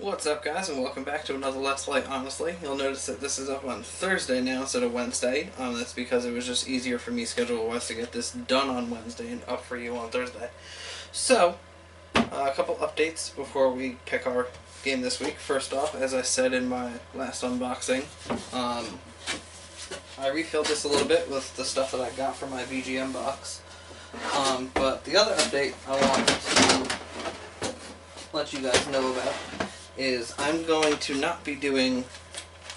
What's up, guys, and welcome back to another Let's Play Honestly. You'll notice that this is up on Thursday now instead of Wednesday. That's because it was just easier for me schedule-wise to get this done on Wednesday and up for you on Thursday. So, a couple updates before we pick our game this week. First off, as I said in my last unboxing, I refilled this a little bit with the stuff that I got from my VGM box. But the other update I want to let you guys know about is I'm going to not be doing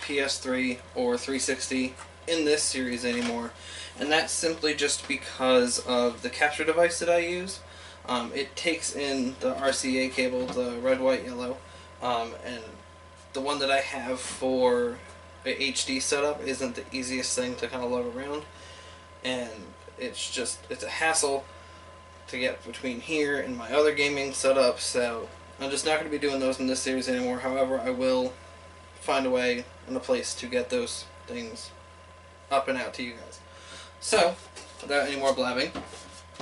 PS3 or 360 in this series anymore, and that's simply just because of the capture device that I use. It takes in the RCA cable, the red, white, yellow, and the one that I have for the HD setup isn't the easiest thing to kind of lug around, and it's a hassle to get between here and my other gaming setup, so I'm just not going to be doing those in this series anymore. However, I will find a way and a place to get those things up and out to you guys. So, without any more blabbing,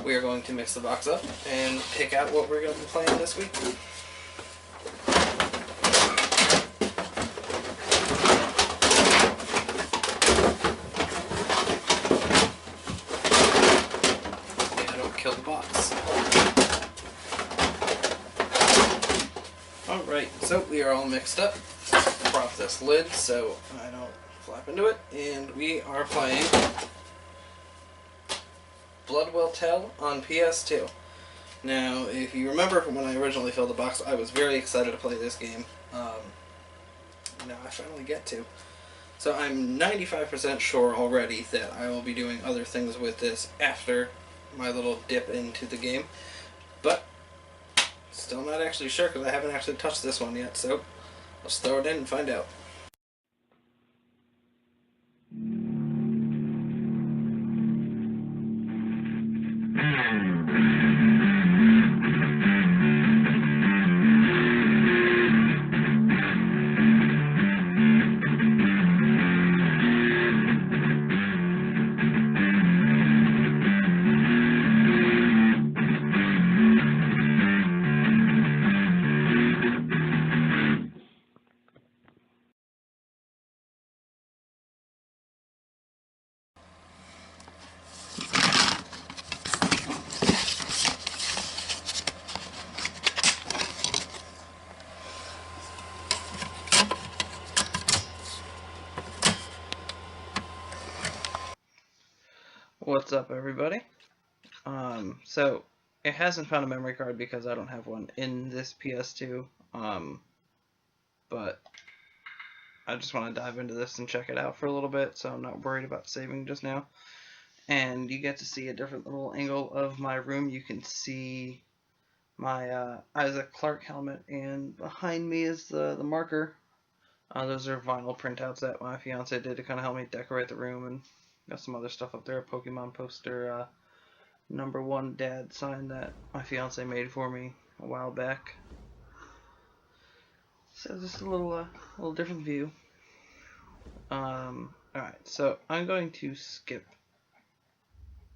we are going to mix the box up and pick out what we're going to be playing this week. Yeah, don't kill the box. Alright, so we are all mixed up. Prop this lid so I don't flap into it. And we are playing Blood Will Tell on PS2. Now, if you remember from when I originally filled the box, I was very excited to play this game. Now I finally get to. So I'm 95% sure already that I will be doing other things with this after my little dip into the game. But still not actually sure because I haven't actually touched this one yet, so let's throw it in and find out. What's up, everybody? So it hasn't found a memory card because I don't have one in this PS2, but I just want to dive into this and check it out for a little bit, so I'm not worried about saving just now. And you get to see a different little angle of my room. You can see my Isaac Clarke helmet, and behind me is the marker. Those are vinyl printouts that my fiance did to kind of help me decorate the room, and got some other stuff up there, a Pokemon poster, #1 dad sign that my fiance made for me a while back. So just a little different view. Alright, so I'm going to skip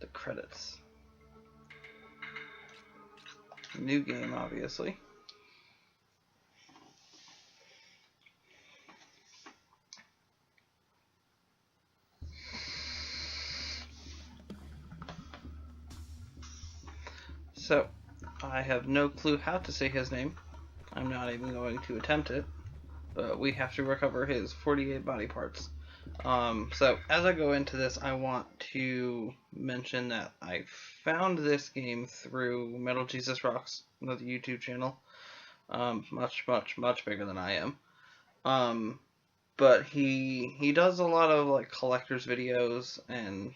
the credits. New game, obviously. So, I have no clue how to say his name. I'm not even going to attempt it. But we have to recover his 48 body parts. So, as I go into this, I want to mention that I found this game through Metal Jesus Rocks, another YouTube channel. Much bigger than I am. But he does a lot of, like, collector's videos, and,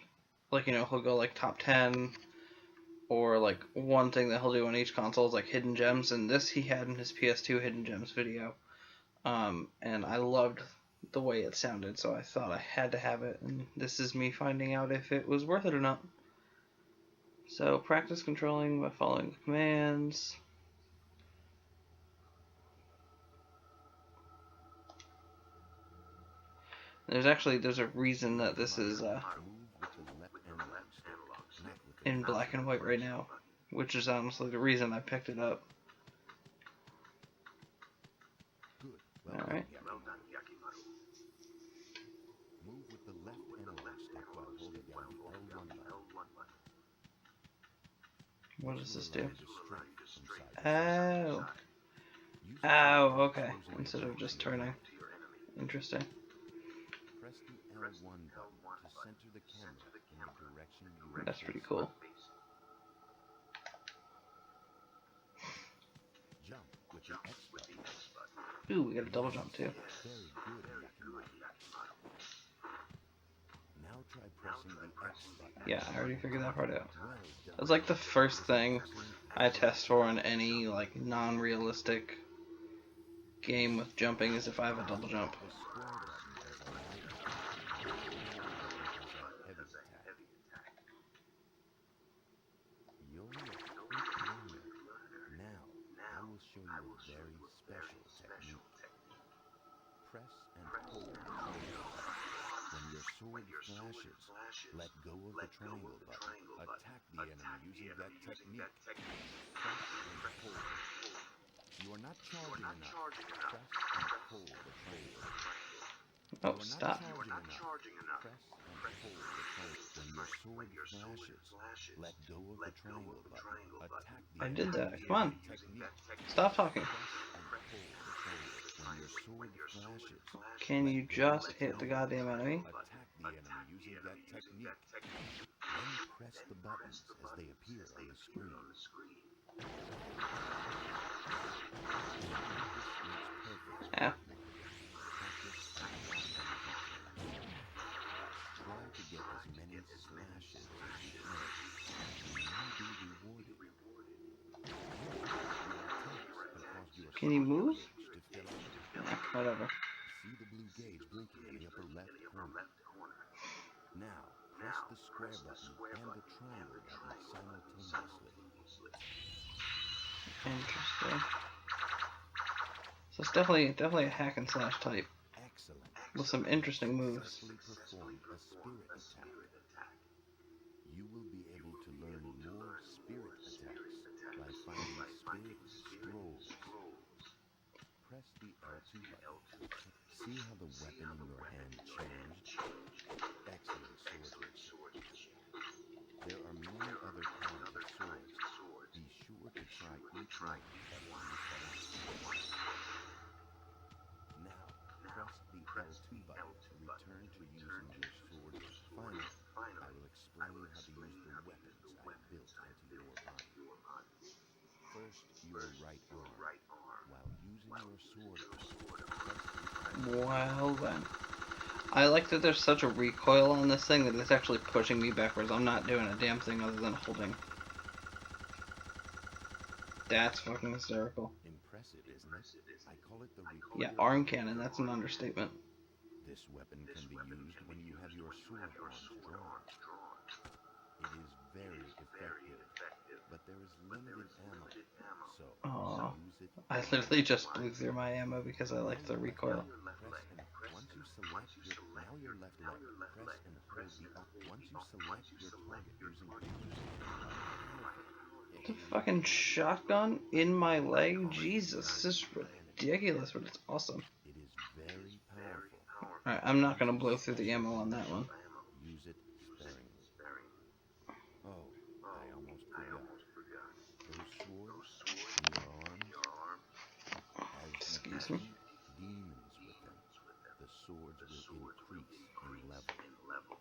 like, you know, he'll go, like, top 10, or, like, one thing that he'll do on each console is, like, Hidden Gems, and this he had in his PS2 Hidden Gems video. And I loved the way it sounded, so I thought I had to have it, and this is me finding out if it was worth it or not. So, practice controlling by following the commands. There's a reason that this is in black and white right now, which is honestly the reason I picked it up. Alright. Move with the left analog stick while holding down the L1 button. What does this do? Oh. Oh, okay. Instead of just turning. Interesting. Press the L1 button to center the camera in the direction you are That's pretty facing. cool. Jump with the X button. Ooh, we got a double jump too. Very good, Yakimaru. Now try pressing the X button. Yeah, I already figured that part out. Well done. That's like the first thing I test for in any like non-realistic game with jumping is if I have a double jump. The square button does a light attack. The A button does a heavy attack. You're a quick learner. Now, I will show you a very special technique. Press and hold the triangle button. When your sword flashes, let go of the triangle button. Attack the enemy using that technique. Press and hold. You are not charging enough. Press and hold the triangle. Oh, stop. Press and hold the triangle. When your sword flashes, let go of the triangle button. Attack the I did that. enemy Come on. using that technique. Stop talking. Press and hold the triangle. When your sword flashes, Can you just hit the goddamn enemy? attack the enemy using that technique. Then press the buttons as they appear on the screen. Yeah. Try to get as many slashes as you can. You may be rewarded. Can you move? To fill out. Whatever. See the blue gauge blinking in the upper left corner. Now, press the square button and the triangle button simultaneously. Interesting. So it's definitely a hack and slash type Excellent. with some interesting moves. Successfully perform a spirit attack. You will be able to learn more spirit attacks by finding spirit scrolls. Press the L2 button. See how the weapon in your hand changed? Excellent swordsmanship. There are many other kinds of swords. Be sure to try each one at once. Now, press the L2 button to return to using your sword. Finally, I will explain how to use the weapons I built into your body. First, your right arm. While using your sword arm, Well then. I like that there's such a recoil on this thing that it's actually pushing me backwards. I'm not doing a damn thing other than holding. That's fucking hysterical. impressive, isn't it? I call it the recoil. Yeah, arm cannon, that's an understatement. This weapon can be used when you have your sword arms drawn. It is very effective, but there is limited ammo, so Aw. use it. I literally just blew through my ammo because I like the recoil. Press and once you select your left leg, press and hold the up. Once you select your target using The fucking shotgun in my leg? Jesus, this is ridiculous, but it's awesome. it is very powerful. Alright, I'm not gonna blow through the ammo on that one. Use it sparingly. Oh, I almost forgot. Those swords in your arm, as you Excuse me. defeat demons with them, the swords will increase in level.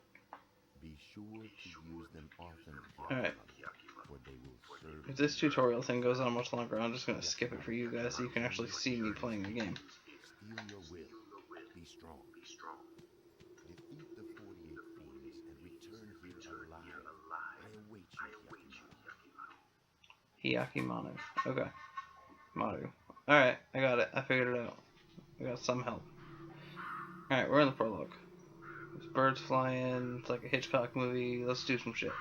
Be sure to use them often, Alright. for they will serve If this tutorial thing goes on much longer, I'm just gonna skip it for you guys so you can actually see me playing the game. Steel your will. Be strong. Defeat the 48 fiends and return here alive. I await you, Hyakimaru. Okay. Maru. Alright, I got it. I figured it out. I got some help. Alright, we're in the prologue. There's birds flying. It's like a Hitchcock movie. Let's do some shit.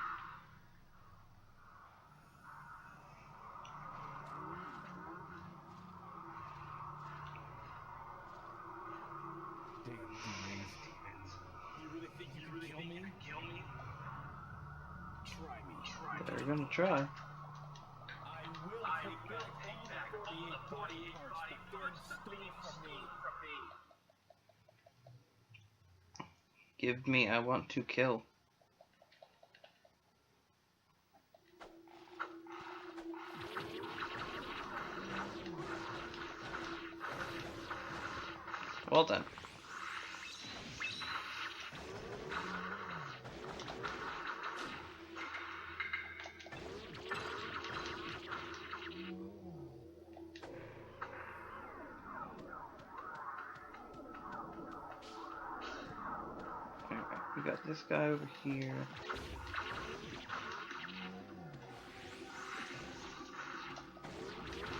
Damn demons. You really think you can kill me? Try me. They're gonna try. I will take back all the 48 body parts that Thorn stole from me. Give me, I want to kill. Well done. Alright, we got this guy over here.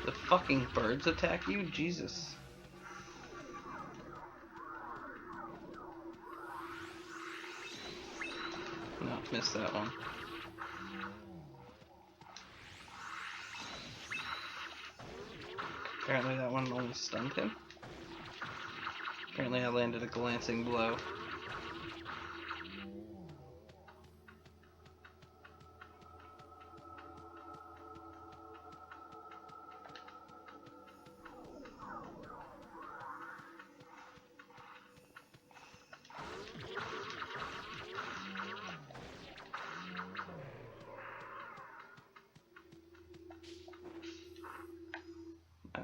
The fucking birds attack you? Jesus. No, missed that one. Apparently that one only stunned him. Apparently I landed a glancing blow.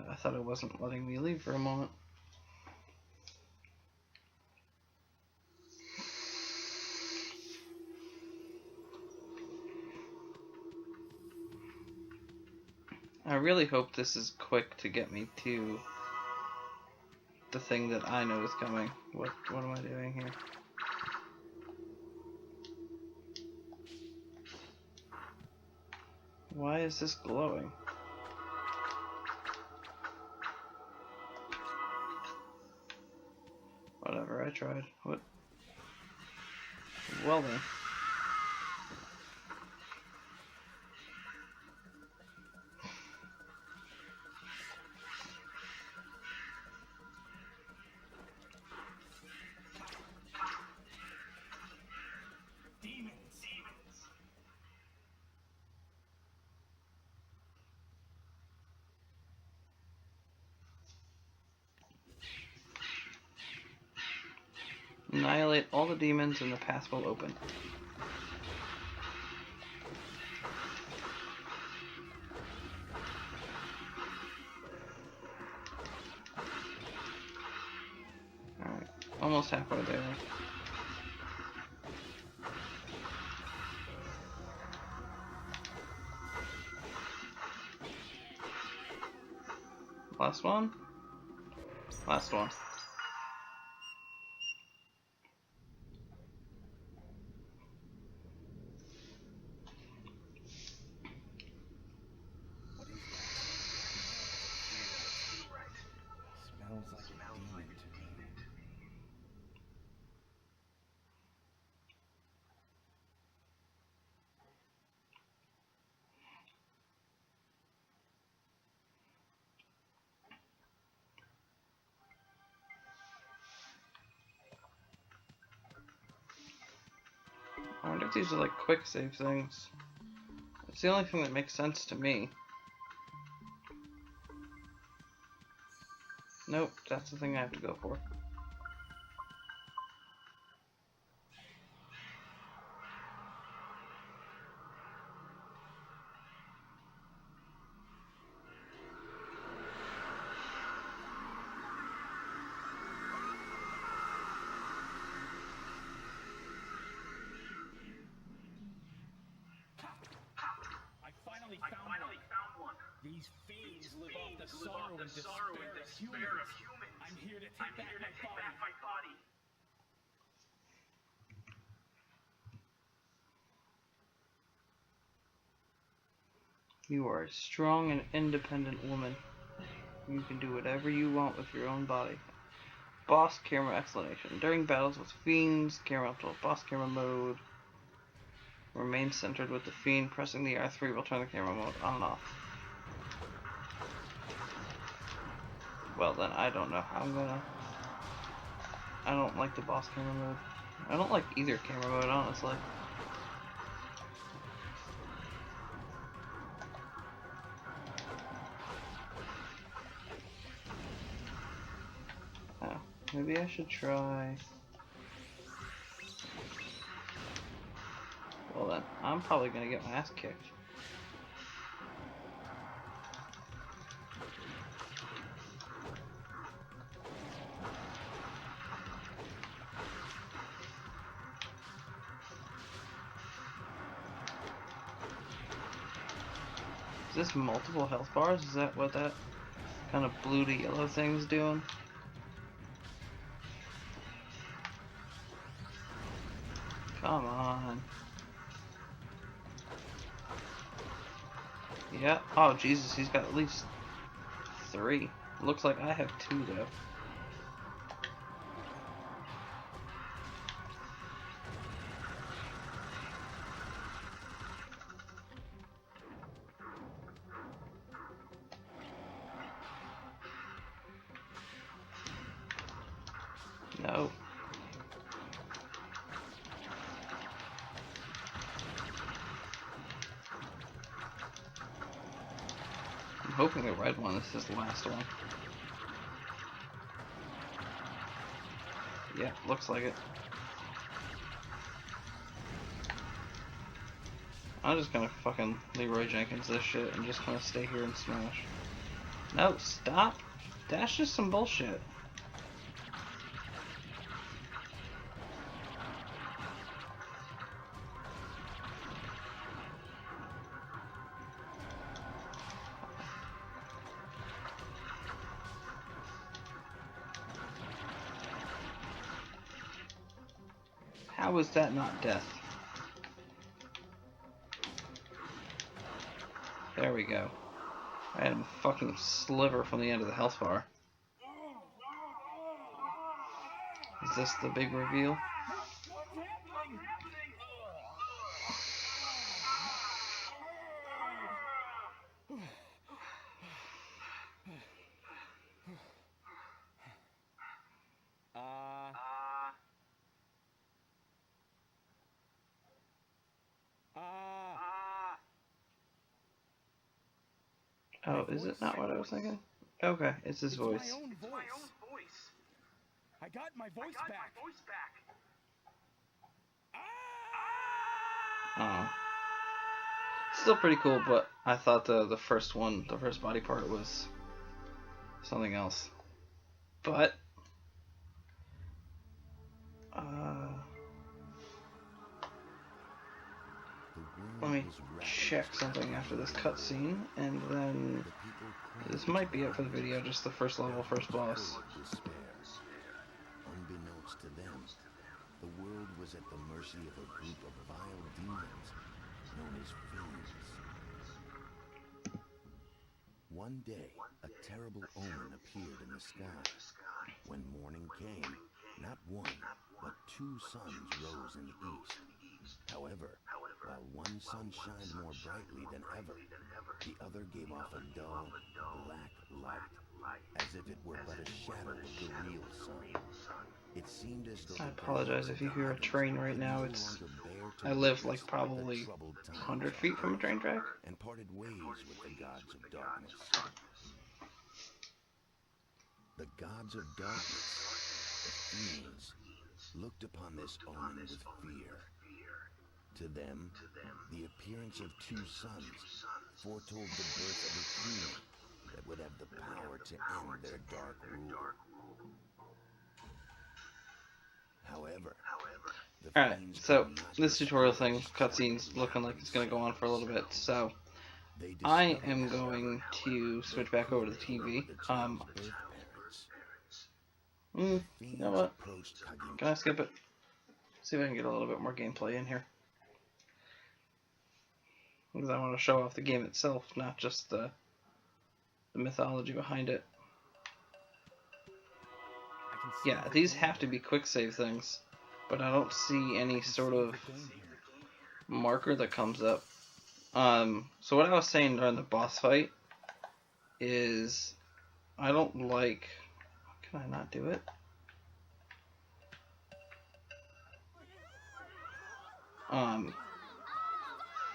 I thought it wasn't letting me leave for a moment. I really hope this is quick to get me to the thing that I know is coming. What am I doing here? Why is this glowing? Whatever, I tried. What? Well then. Annihilate all the demons and the path will open. Alright, almost halfway there. Last one? Last one. Smells like a demon to me. I wonder if these are like quick save things. It's the only thing that makes sense to me. Nope, that's the thing I have to go for. I finally found one. These fiends live off the sorrow and despair of humans. I'm here to take back my body. You are a strong and independent woman. You can do whatever you want with your own body. Boss camera explanation. During battles with fiends, camera up to boss camera mode. Remain centered with the fiend. Pressing the R3 will turn the camera mode on and off. Well then, I don't know how I'm gonna... I don't like the boss camera mode. I don't like either camera mode, honestly. Oh, maybe I should try... then. I'm probably gonna get my ass kicked. Is this multiple health bars? Is that what that kind of blue to yellow thing's doing? Come on. Yeah. Oh, Jesus, he's got at least 3. Looks like I have 2, though. No. I'm hoping the red one is the last one. Yeah, looks like it. I'm just gonna fucking Leroy Jenkins this shit and just gonna stay here and smash. No, stop! That's just some bullshit. How is that not death? There we go. I had him fucking sliver from the end of the health bar. Is this the big reveal? Oh, is it not what I was thinking? Okay, it's his voice. My own voice. I got my voice back. Oh. Still pretty cool, but I thought the first one, the first body part was something else. But let me check something after this cutscene, and then this might be it for the video, just the first level, first boss. Unbeknownst to them, the world was at the mercy of a group of vile demons known as fiends. One day, a terrible omen appeared in the sky. When morning came, not 1, but 2 suns rose in the east. However, while one sun shined more brightly than ever, the other gave off a dull, black light, as if it were but a shadow of the real sun. It seemed as though I apologize if you hear a train right now. I live like probably 100 feet from a train track. And parted ways with the gods of darkness. The gods of darkness, the fiends, looked upon this omen with fear. To them, the appearance of 2 suns foretold the birth of a queen that would have the power to end their dark rule. However, Alright, so this tutorial thing, cutscene's looking like it's going to go on for a little bit, so I am going to switch back over to the TV. You know what? Can I skip it? See if I can get a little bit more gameplay in here. Because I want to show off the game itself, not just the mythology behind it. Yeah, these have to be quick save things, but I don't see any sort of marker that comes up. So what I was saying during the boss fight is I don't like... Can I not do it?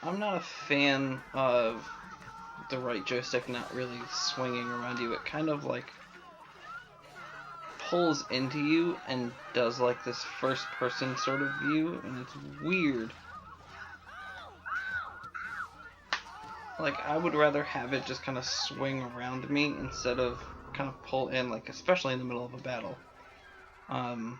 I'm not a fan of the right joystick not really swinging around you. It kind of like pulls into you and does like this first person sort of view, and it's weird. like, I would rather have it just kind of swing around me instead of kind of pull in, like, especially in the middle of a battle. And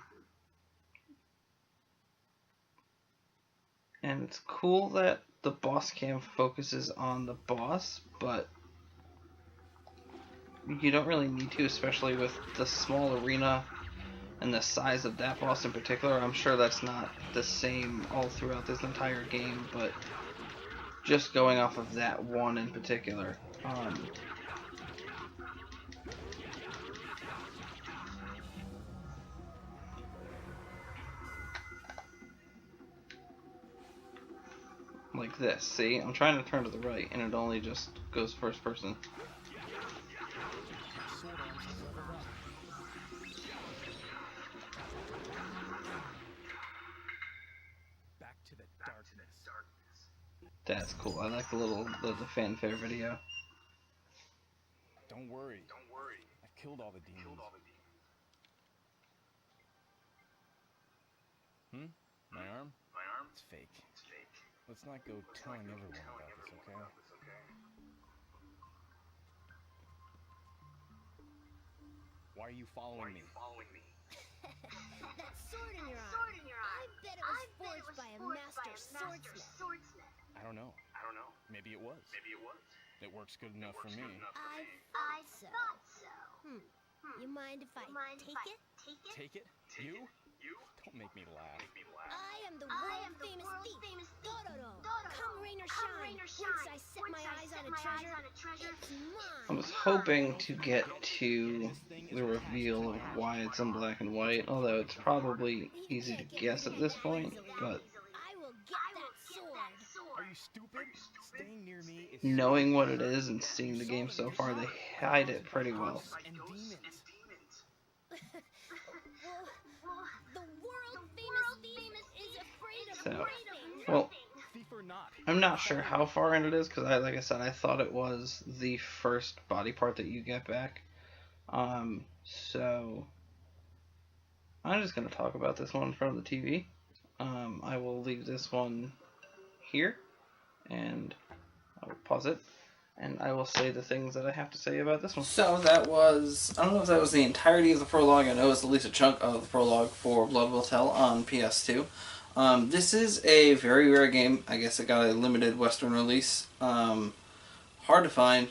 it's cool that the boss cam focuses on the boss, but you don't really need to, especially with the small arena and the size of that boss in particular. I'm sure that's not the same all throughout this entire game, but just going off of that one in particular. Like this, see? I'm trying to turn to the right, and it only just goes first person. Back to the darkness. That's cool. I like the fanfare video. Don't worry. I killed all the demons. My arm? It's fake. Let's not go telling everyone about this, okay? Why are you following me? That sword in your eye. I bet it was forged by a master swordsman. I don't know. Maybe it was. It works good enough for me. I thought so. You mind if I take it? Take it? You? Don't make me laugh. I am the world famous thief, Dororo. Come rain or shine. Once I set my eyes on a treasure, it's mine. I was hoping to get to the reveal of why it's in black and white, although it's probably easy to guess at this point, but I will get that sword. Are you stupid? Staying near me is knowing what it is and seeing the game so far, they hide it pretty well. and demons. The world famous thief is afraid of So, nothing. well, Thief or not? I'm not sure how far in it is, because like I said, I thought it was the first body part that you get back. So I'm just going to talk about this one in front of the TV. I will leave this one here, and I will pause it, and I will say the things that I have to say about this one. So that was, I don't know if that was the entirety of the prologue. I know it's at least a chunk of the prologue for Blood Will Tell on PS2. This is a very rare game. I guess it got a limited Western release. Hard to find.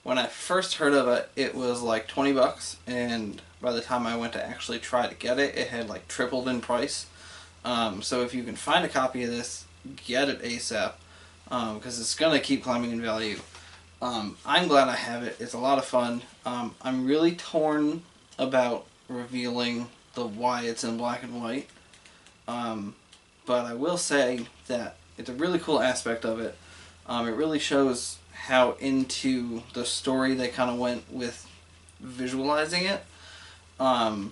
When I first heard of it, it was like 20 bucks, and by the time I went to actually try to get it, it had like tripled in price. So if you can find a copy of this, get it ASAP, because it's going to keep climbing in value. I'm glad I have it. It's a lot of fun. I'm really torn about revealing why it's in black and white. But I will say that it's a really cool aspect of it. It really shows how into the story they kind of went with visualizing it. And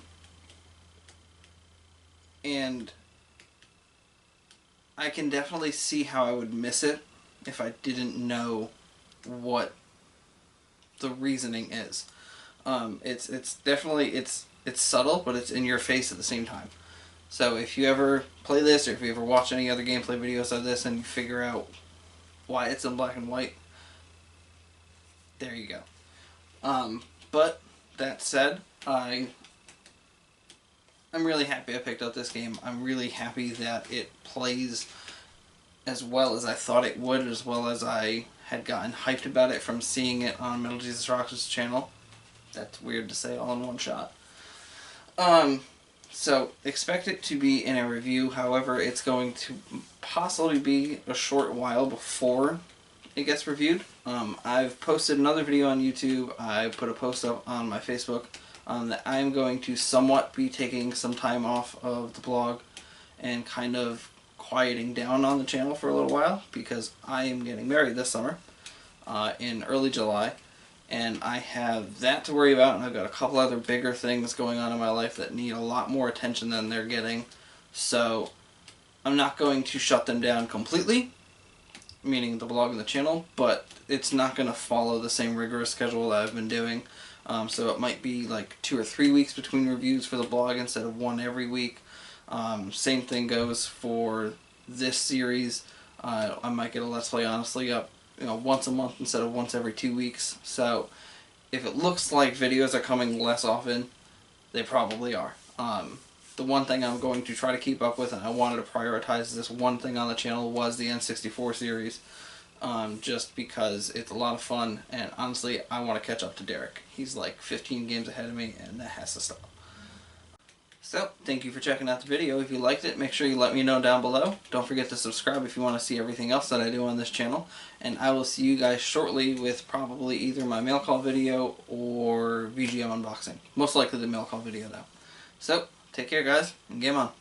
I can definitely see how I would miss it if I didn't know what the reasoning is. It's definitely, it's subtle, but it's in your face at the same time. So if you ever play this, or if you ever watch any other gameplay videos of this and you figure out why it's in black and white, there you go. But that said, I'm really happy I picked up this game. I'm really happy that it plays as well as I thought it would, as well as I had gotten hyped about it from seeing it on Metal Jesus Rocks' channel. That's weird to say all in one shot. So expect it to be in a review. However, it's going to possibly be a short while before it gets reviewed. I've posted another video on YouTube. I put a post up on my Facebook that I'm going to somewhat be taking some time off of the blog and kind of quieting down on the channel for a little while, because I am getting married this summer in early July, and I have that to worry about, and I've got a couple other bigger things going on in my life that need a lot more attention than they're getting. So I'm not going to shut them down completely, meaning the blog and the channel, but it's not going to follow the same rigorous schedule that I've been doing. So it might be like 2 or 3 weeks between reviews for the blog instead of one every week. Same thing goes for this series. I might get a Let's Play Honestly up once a month instead of once every 2 weeks. So if it looks like videos are coming less often, they probably are. The one thing I'm going to try to keep up with, and I wanted to prioritize this one thing on the channel, was the N64 series. Just because it's a lot of fun, and honestly, I want to catch up to Derek. He's like 15 games ahead of me, and that has to stop. So, thank you for checking out the video. If you liked it, make sure you let me know down below. Don't forget to subscribe if you want to see everything else that I do on this channel. And I will see you guys shortly with probably either my mail call video or VGM unboxing. Most likely the mail call video, though. So, take care, guys, and game on.